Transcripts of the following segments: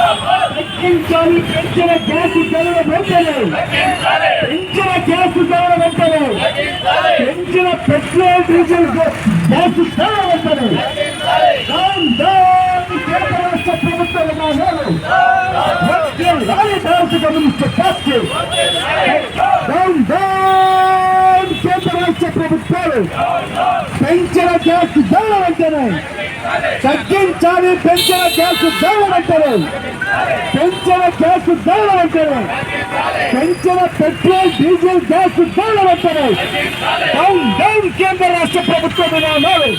తగ్గించాలి పెంచిన గ్యాస్ ధరల వెంటనే, పెంచిన గ్యాస్ ధరల వెంటనే, పెంచిన పెట్రోల్ డీజిల్ గ్యాస్ ధరల వెంటనే కేంద్ర రాష్ట్ర ప్రభుత్వ విధానాలు భారత కమ్యూనిస్ట్ పార్టీ కేంద్ర రాష్ట్ర ప్రభుత్వాలు పెంచిన గ్యాస్ ధరల వెంటనే తగ్గించాలి, పెంచిన గ్యాస్ ధరల వెంటనే, పెంచిన గ్యాస్ ధరల వెంటనే, పెంచిన పెట్రోల్ డీజిల్ గ్యాస్ ధరల వెంటనే డౌన్ కేంద్ర రాష్ట్ర ప్రభుత్వ విధానాలు,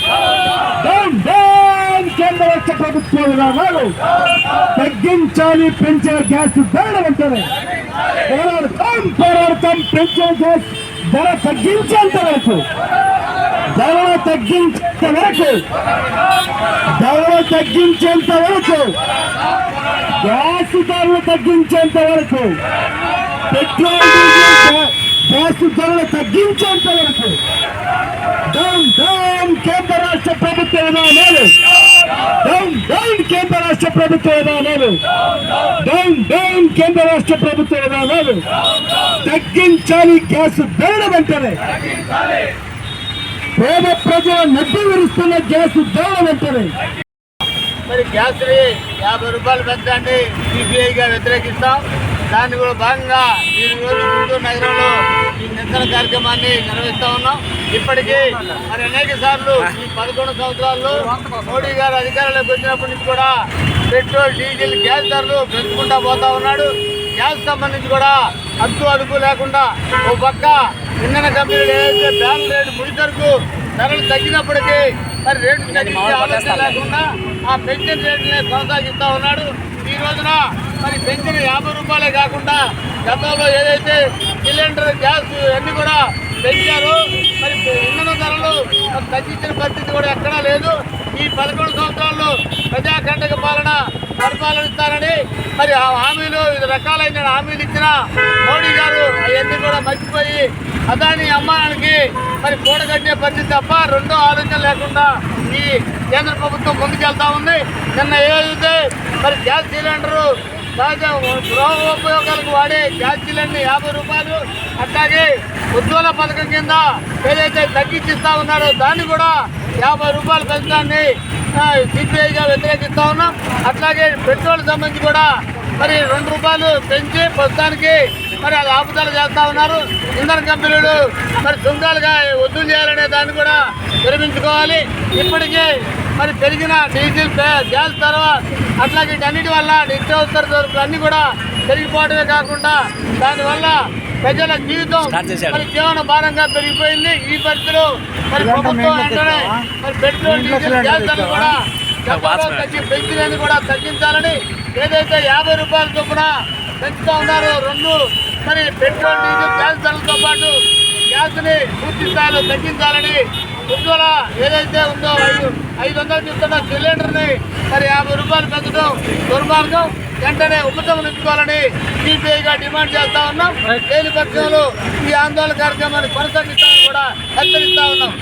డౌన్ కేంద్ర రాష్ట్ర ప్రభుత్వ విధానాలు తగ్గించాలి, పెంచిన గ్యాస్ ధరల వెంటనే పోరాడతాం. పెంచిన గ్యాస్ ధర తగ్గించేంత వరకు, ధరలు తగ్గించేంత వరకు, ధరలు తగ్గించేంత వరకు, గ్యాస్ ధరలు తగ్గించేంత వరకు, పెట్రోల్ డీజిల్ గ్యాస్ ధరలు తగ్గించేంత వరకు డౌన్ కేంద్ర రాష్ట్ర ప్రభుత్వ విధానాలు, డౌన్ కేంద్ర రాష్ట్ర ప్రభుత్వ విధానాలు, డౌన్ కేంద్ర రాష్ట్ర ప్రభుత్వ విధానాలు తగ్గించాలి. గ్యాస్ ధరల వెంటనే పేద ప్రజల నడ్డు విరుస్తున్న గ్యాస్ ధరల వెంటనే మరి గ్యాస్ ని 50 రూపాయలు పెంచండి సిపిఐగా వ్యతిరేకిస్తాం. దాన్ని కూడా భాగంగా ఈ రోజు గుంటూరు నగరంలో ఈ నిరసన కార్యక్రమాన్ని నిర్వహిస్తా ఉన్నాం. ఇప్పటికీ మరి అనేక సార్లు ఈ 11 సంవత్సరాల్లో మోడీ గారు అధికారంలోకి వచ్చినప్పటి నుంచి కూడా పెట్రోల్ డీజిల్ గ్యాస్ ధరలు పెంచుకుంటా పోతా ఉన్నాడు. గ్యాస్ సంబంధించి కూడా అద్దు అదుపు లేకుండా ఓ పక్క ఇంధన కంపెనీలు ఏదైతే బ్యాన్ రేటు ముడి సరుకు ధరలు తగ్గినప్పటికీ మరి రేటు తగ్గించే ఆలోచన లేకుండా ఆ పెంచిన రేటునే కొనసాగిస్తూ ఉన్నాడు. ఈ రోజున మరి పెంచిన 50 రూపాయలే కాకుండా గతంలో ఏదైతే సిలిండర్ గ్యాస్ అన్ని కూడా పెంచారో మరి ఇంధన ధరలు తగ్గించిన పరిస్థితి కూడా ఎక్కడా లేదు. ఈ 11 సంవత్సరాల్లో ప్రజాకంటక పరిపాలనిస్తారని మరి ఆ హామీలు వివిధ రకాలైన హామీలు ఇచ్చిన మోడీ గారు అవన్నీ కూడా మర్చిపోయి అదాని అమ్మానికి మరి కూడగట్టే పరిస్థితి తప్ప రెండో ఆలోచన లేకుండా ఈ కేంద్ర ప్రభుత్వం ముందుకెళ్తా ఉంది. నిన్న ఏదైతే మరి గ్యాస్ సిలిండరు సహజ గృహ ఉపయోగాలకు వాడే గ్యాస్ సిలిండర్ 50 రూపాయలు, అట్లాగే ఉజ్వల పథకం కింద ఏదైతే తగ్గించిస్తా ఉన్నారో దాన్ని కూడా 50 రూపాయలు పెంచడాన్ని సిపిఐగా వ్యతిరేకిస్తా ఉన్నాం. అట్లాగే పెట్రోల్ సంబంధించి కూడా మరి 2 రూపాయలు పెంచి ప్రస్తుతానికి మరి అది ఆపుదల చేస్తా ఉన్నారు. ఇంధన కంపెనీలు మరి సుంకాలుగా వసూలు చేయాలనే దాన్ని కూడా విరమించుకోవాలి. ఇప్పటికే మరి పెరిగిన డీజిల్ గ్యాస్ ధర అట్లాగే అన్నిటి వల్ల నిత్యావసర సరుకులు అన్ని కూడా పెరిగిపోవడమే కాకుండా దానివల్ల ప్రజల జీవితం మరి జీవన భారంగా పెరిగిపోయింది. ఈ పరిస్థితులు మరి ప్రభుత్వం వెంటనే మరి పెట్రోల్ డీజిల్ గ్యాస్ ధరలు కూడా పెంచినది కూడా తగ్గించాలని, ఏదైతే 50 రూపాయల చొప్పున పెంచుతూ ఉన్నారో రెండు మరి పెట్రోల్ డీజిల్ గ్యాస్ ధరలతో పాటు గ్యాస్ని పూర్తి స్థాయిలో తగ్గించాలని, ఉజ్వల ఏదైతే ఉందో 500 చెప్తున్న సిలిండర్ని మరి 50 రూపాయలు పెంచడం దుర్మార్గం, వెంటనే ఉపసంహరించుకోవాలని సిపిఐగా డిమాండ్ చేస్తా ఉన్నాం. లేని పక్షంలో ఈ ఆందోళన కార్యక్రమాన్ని కొనసాగిస్తామని కూడా హెచ్చరిస్తా ఉన్నాం.